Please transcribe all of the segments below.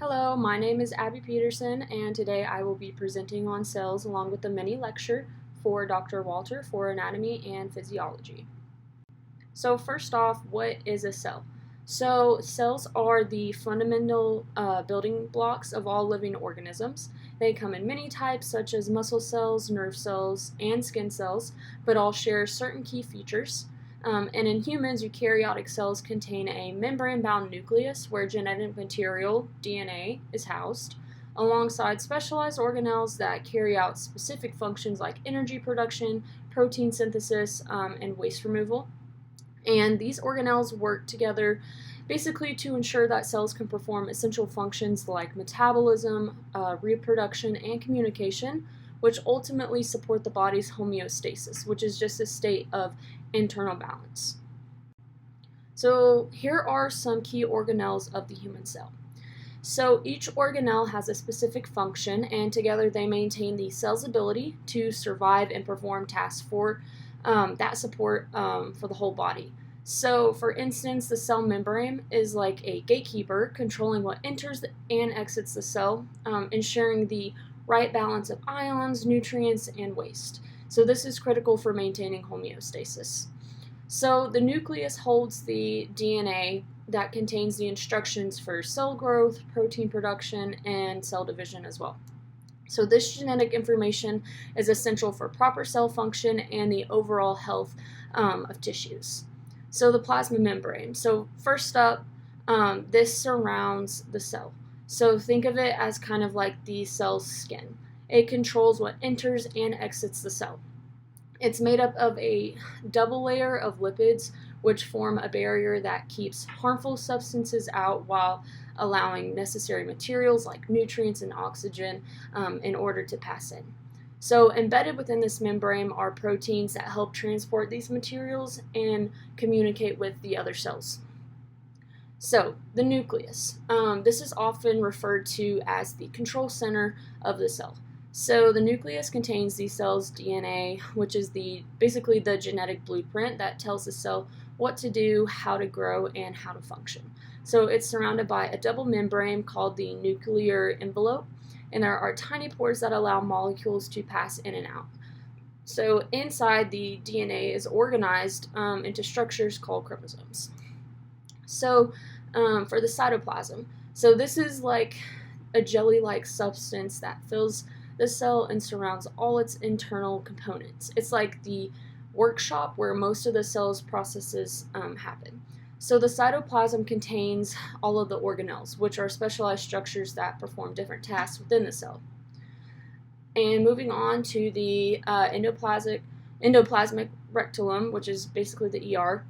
Hello, my name is Abby Peterson, and today I will be presenting on cells along with a mini lecture for Dr. Walter for anatomy and physiology. So first off, what is a cell? So cells are the fundamental building blocks of all living organisms. They come in many types such as muscle cells, nerve cells, and skin cells, but all share certain key features. And in humans, eukaryotic cells contain a membrane-bound nucleus where genetic material, DNA, is housed, alongside specialized organelles that carry out specific functions like energy production, protein synthesis, and waste removal. And these organelles work together basically to ensure that cells can perform essential functions like metabolism, reproduction, and communication, which ultimately support the body's homeostasis, which is just a state of internal balance. So here are some key organelles of the human cell. So each organelle has a specific function, and together they maintain the cell's ability to survive and perform tasks for that support for the whole body. So, for instance, the cell membrane is like a gatekeeper controlling what enters and exits the cell, ensuring the right balance of ions, nutrients, and waste. So, this is critical for maintaining homeostasis. So, the nucleus holds the DNA that contains the instructions for cell growth, protein production, and cell division as well. So this genetic information is essential for proper cell function and the overall health of tissues. So the plasma membrane. So first up, this surrounds the cell. So think of it as kind of like the cell's skin. It controls what enters and exits the cell. It's made up of a double layer of lipids, which form a barrier that keeps harmful substances out while allowing necessary materials like nutrients and oxygen in order to pass in. So embedded within this membrane are proteins that help transport these materials and communicate with the other cells. So the nucleus. This is often referred to as the control center of the cell. So the nucleus contains the cell's DNA, which is basically the genetic blueprint that tells the cell what to do, how to grow, and how to function. So it's surrounded by a double membrane called the nuclear envelope, and there are tiny pores that allow molecules to pass in and out. So inside, the DNA is organized into structures called chromosomes. So for the cytoplasm, so this is like a jelly-like substance that fills the cell and surrounds all its internal components. It's like the workshop where most of the cell's processes happen. So the cytoplasm contains all of the organelles, which are specialized structures that perform different tasks within the cell. And moving on to the endoplasmic reticulum, which is basically the ER.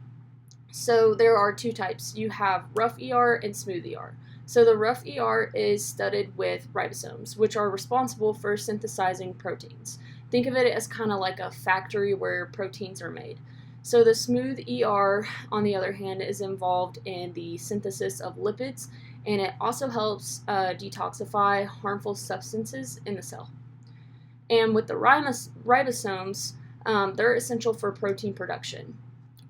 So there are two types. You have rough ER and smooth ER. So the rough ER is studded with ribosomes, which are responsible for synthesizing proteins. Think of it as kind of like a factory where proteins are made. So the smooth ER, on the other hand, is involved in the synthesis of lipids, and it also helps detoxify harmful substances in the cell. And with the ribosomes, they're essential for protein production.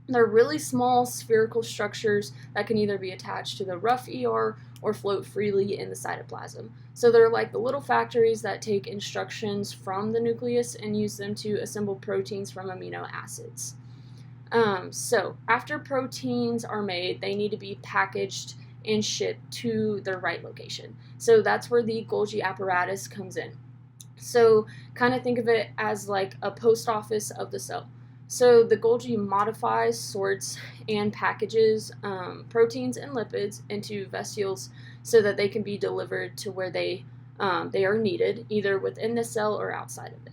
They're really small spherical structures that can either be attached to the rough ER or float freely in the cytoplasm. So they're like the little factories that take instructions from the nucleus and use them to assemble proteins from amino acids. So after proteins are made, they need to be packaged and shipped to their right location. So that's where the Golgi apparatus comes in. So kind of think of it as like a post office of the cell. So the Golgi modifies, sorts, and packages proteins and lipids into vesicles so that they can be delivered to where they are needed, either within the cell or outside of it.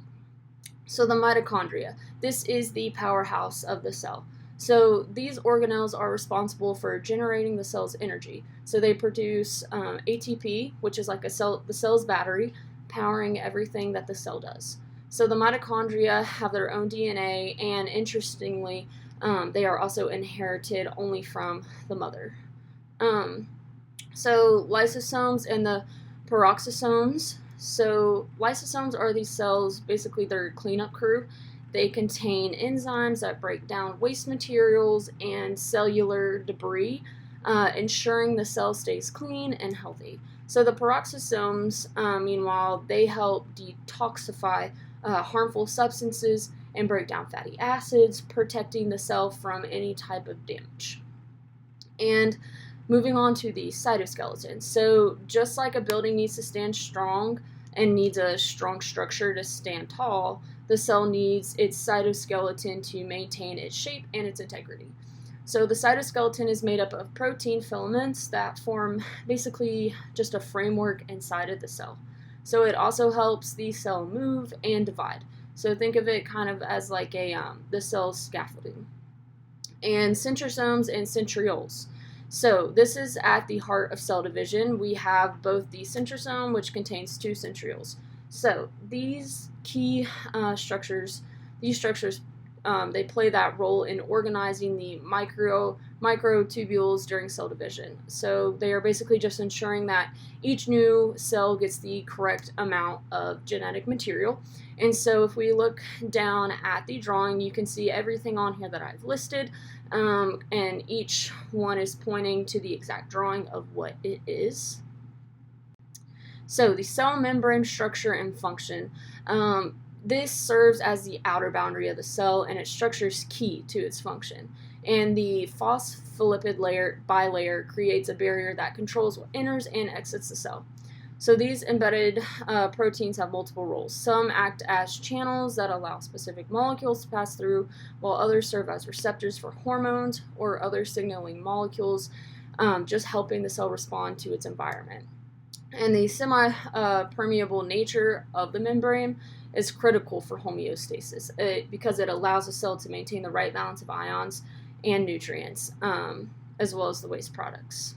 So the mitochondria. This is the powerhouse of the cell. So these organelles are responsible for generating the cell's energy. So they produce ATP, which is like the cell's battery, powering everything that the cell does. So the mitochondria have their own DNA, and interestingly, they are also inherited only from the mother. So lysosomes and the peroxisomes. So lysosomes are these cells, basically their cleanup crew. They contain enzymes that break down waste materials and cellular debris ensuring the cell stays clean and healthy. So the peroxisomes, meanwhile, they help detoxify harmful substances and break down fatty acids, protecting the cell from any type of damage. And moving on to the cytoskeleton. So just like a building needs to stand strong and needs a strong structure to stand tall, the cell needs its cytoskeleton to maintain its shape and its integrity. So the cytoskeleton is made up of protein filaments that form basically just a framework inside of the cell. So it also helps the cell move and divide. So think of it kind of as like the cell's scaffolding. And centrosomes and centrioles. So this is at the heart of cell division. We have both the centrosome, which contains 2 centrioles. So these key structures, they play that role in organizing the microtubules during cell division. So they are basically just ensuring that each new cell gets the correct amount of genetic material. And so if we look down at the drawing, you can see everything on here that I've listed, and each one is pointing to the exact drawing of what it is. So the cell membrane structure and function. This serves as the outer boundary of the cell, and its structure is key to its function. And the phospholipid bilayer creates a barrier that controls what enters and exits the cell. So these embedded proteins have multiple roles. Some act as channels that allow specific molecules to pass through, while others serve as receptors for hormones or other signaling molecules, just helping the cell respond to its environment. And the semi-permeable nature of the membrane is critical for homeostasis because it allows a cell to maintain the right balance of ions and nutrients, as well as the waste products.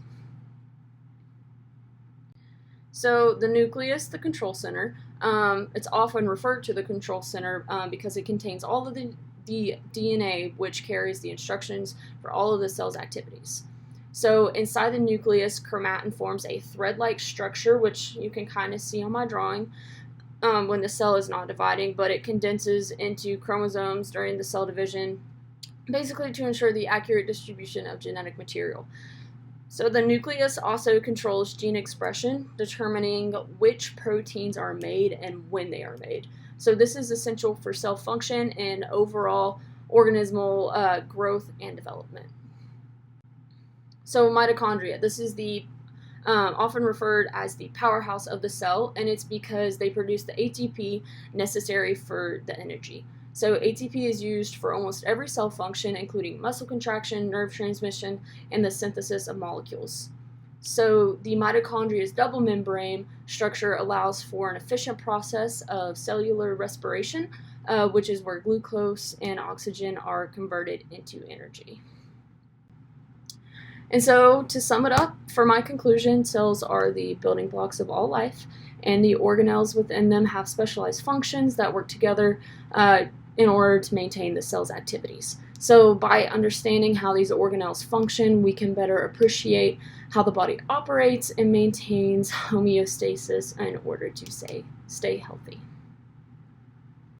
So the nucleus, the control center, it's often referred to the control center because it contains all of the DNA, which carries the instructions for all of the cell's activities. So inside the nucleus, chromatin forms a thread-like structure, which you can kind of see on my drawing when the cell is not dividing, but it condenses into chromosomes during the cell division, basically to ensure the accurate distribution of genetic material. So the nucleus also controls gene expression, determining which proteins are made and when they are made. So this is essential for cell function and overall organismal growth and development. So mitochondria, this is the often referred as the powerhouse of the cell, and it's because they produce the ATP necessary for the energy. So ATP is used for almost every cell function, including muscle contraction, nerve transmission, and the synthesis of molecules. So the mitochondria's double membrane structure allows for an efficient process of cellular respiration, which is where glucose and oxygen are converted into energy. And so, to sum it up, for my conclusion, cells are the building blocks of all life, and the organelles within them have specialized functions that work together in order to maintain the cell's activities. So by understanding how these organelles function, we can better appreciate how the body operates and maintains homeostasis in order to stay healthy.